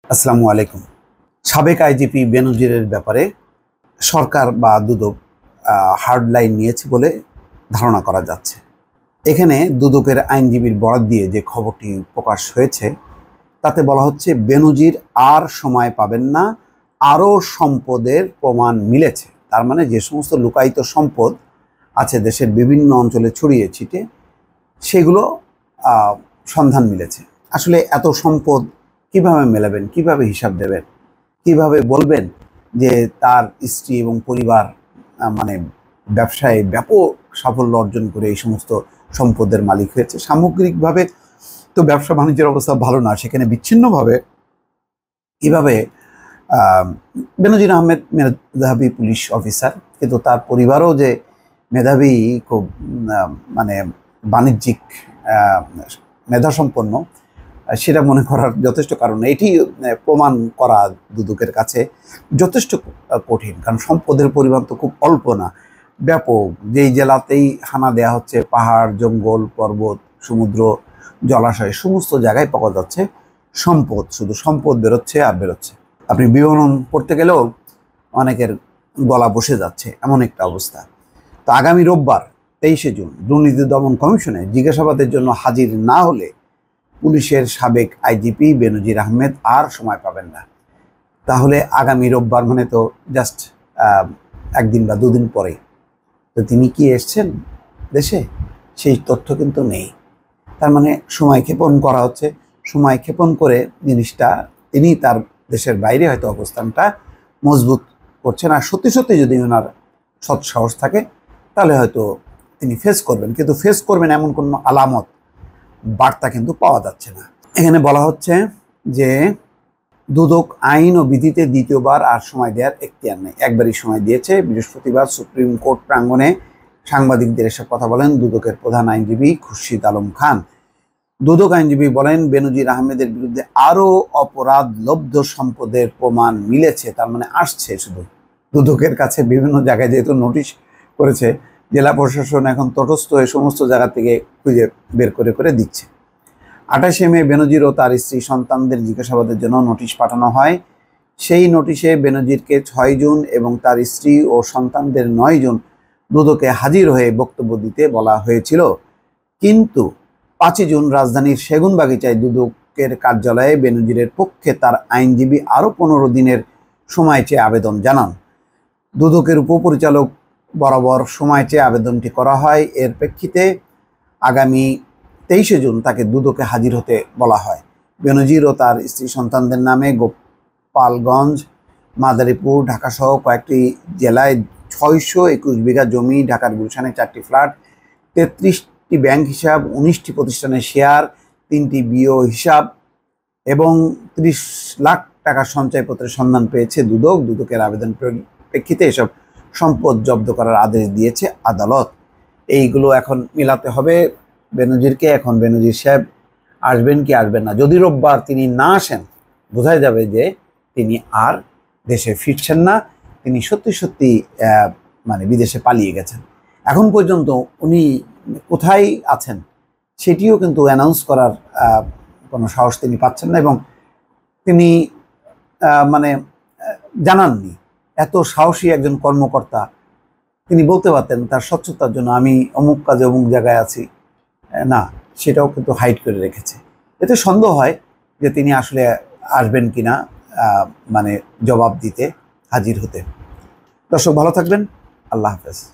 আসসালামু আলাইকুম। সাবেক আইজিপি বেনজিরের ব্যাপারে সরকার বা দুদক হার্ড লাইন নিয়েছে বলে ধারণা করা যাচ্ছে। এখানে দুদকের আইনজীবীর বরাত দিয়ে যে খবরটি প্রকাশ হয়েছে তাতে বলা হচ্ছে বেনজির আর সময় পাবেন না, আরও সম্পদের প্রমাণ মিলেছে। তার মানে যে সমস্ত লুকায়িত সম্পদ আছে দেশের বিভিন্ন অঞ্চলে ছড়িয়ে ছিটে সেগুলো সন্ধান মিলেছে। আসলে এত সম্পদ কিভাবে মেলাবেন, কিভাবে হিসাব দেবেন, কিভাবে বলবেন যে তার স্ত্রী এবং পরিবার মানে ব্যবসায় ব্যাপক সাফল্য অর্জন করে এই সমস্ত সম্পদের মালিক হয়েছে। সামগ্রিকভাবে তো ব্যবসা বাণিজ্যের অবস্থা ভালো না, সেখানে বিচ্ছিন্নভাবে কীভাবে বেনজির আহমেদ মেধাবী পুলিশ অফিসার, কিন্তু তার পরিবারও যে মেধাবী, খুব মানে বাণিজ্যিক মেধাসম্পন্ন, সেটা মনে করার যথেষ্ট কারণ। এটি প্রমাণ করা দুদকের কাছে যথেষ্ট কঠিন, কারণ সম্পদের পরিমাণ তো খুব অল্প না, ব্যাপক। যেই জেলাতেই হানা দেয়া হচ্ছে, পাহাড়, জঙ্গল, পর্বত, সমুদ্র, জলাশয়, সমস্ত জায়গায় পাওয়া যাচ্ছে সম্পদ, শুধু সম্পদ বেরোচ্ছে আর বেরোচ্ছে। আপনি বিবরণ পড়তে গেলেও অনেকের গলা বসে যাচ্ছে, এমন একটা অবস্থা। তো আগামী রোববার 23শে জুন দুর্নীতি দমন কমিশনে জিজ্ঞাসাবাদের জন্য হাজির না হলে পুলিশের সাবেক আইজিপি বেনজির আহমেদ আর সময় পাবেন না। তাহলে আগামী রোববার মানে তো জাস্ট একদিন বা দুদিন পরে। তো তিনি কি এসছেন দেশে, সেই তথ্য কিন্তু নেই। তার মানে সময় ক্ষেপণ করা হচ্ছে। সময় ক্ষেপণ করে জিনিসটা তিনি তার দেশের বাইরে হয়তো অবস্থানটা মজবুত করছেন। আর সত্যি সত্যি যদি ওনার সৎ সাহস থাকে তাহলে হয়তো তিনি ফেস করবেন, কিন্তু ফেস করবেন এমন কোনো আলামত, বার্তা কিন্তু পাওয়া যাচ্ছে না। এখানে বলা হচ্ছে যে দুদক আইন ও বিধিতে দ্বিতীয়বার আর সময় দেওয়ার এখতিয়ার নেই, একবারই সময় দিয়েছে। বৃহস্পতিবার সুপ্রিম কোর্ট প্রাঙ্গণে সাংবাদিকদের এসব কথা বলেন দুদকের প্রধান আইনজীবী খুরশিদ আলম খান। দুদক আইনজীবী বলেন, বেনজির আহমেদের বিরুদ্ধে আরও অপরাধ লব্ধ সম্পদের প্রমাণ মিলেছে। তার মানে আসছে, শুধু দুদকের কাছে বিভিন্ন জায়গায় যেহেতু নোটিশ করেছে, জেলা প্রশাসন এখন তটস্থ হয়ে সমস্ত জায়গা থেকে খুঁজে বের করে করে দিচ্ছে। 28শে মে বেনজির ও তার স্ত্রী সন্তানদের জিজ্ঞাসাবাদের জন্য নোটিশ পাঠানো হয়। সেই নোটিশে বেনজিরকে 6 জুন এবং তার স্ত্রী ও সন্তানদের 9 জুন দুদকে হাজির হয়ে বক্তব্য দিতে বলা হয়েছিল। কিন্তু 5 জুন রাজধানীর সেগুনবাগিচায় দুদকের কার্যালয়ে বেনজিরের পক্ষে তার আইনজীবী আরও 15 দিনের সময় চেয়ে আবেদন জানান। দুদকের উপপরিচালক বরাবর সময় চেয়ে আবেদনটি করা হয়। এর প্রেক্ষিতে আগামী 23শে জুন তাকে দুদকে হাজির হতে বলা হয়। বেনজির ও তার স্ত্রী সন্তানদের নামে গোপালগঞ্জ, মাদারীপুর, ঢাকাসহ কয়েকটি জেলায় 621 বিঘা জমি, ঢাকার গুলশানে 4টি ফ্ল্যাট, 33টি ব্যাংক হিসাব, 19টি প্রতিষ্ঠানের শেয়ার, 3টি বিও হিসাব এবং 30 লাখ টাকার সঞ্চয়পত্রের সন্ধান পেয়েছে দুদক। দুদকের আবেদন প্রেক্ষিতে এসব সম্পদ জব্দ করার আদেশ দিয়েছে আদালত। এইগুলো এখন মিলাতে হবে বেনজিরকে। এখন বেনজির সাহেব আসবেন কি আসবেন না। যদি রোববার তিনি না আসেন, বোঝাই যাবে যে তিনি আর দেশে ফিরছেন না, তিনি সত্যি সত্যি মানে বিদেশে পালিয়ে গেছেন। এখন পর্যন্ত উনি কোথায় আছেন সেটিও কিন্তু অ্যানাউন্স করার কোনো সাহস তিনি পাচ্ছেন না, এবং তিনি মানে জানাননি। এত সাহসী একজন কর্মকর্তা, তিনি বলতে পারতেন তার স্বচ্ছতার জন্য আমি অমুক কাজে অমুক জায়গায় আছি, না, সেটাও কিন্তু হাইড করে রেখেছে। এতে সন্দেহ হয় যে তিনি আসলে আসবেন কিনা মানে জবাব দিতে, হাজির হতে। দর্শক ভালো থাকবেন, আল্লাহ হাফেজ।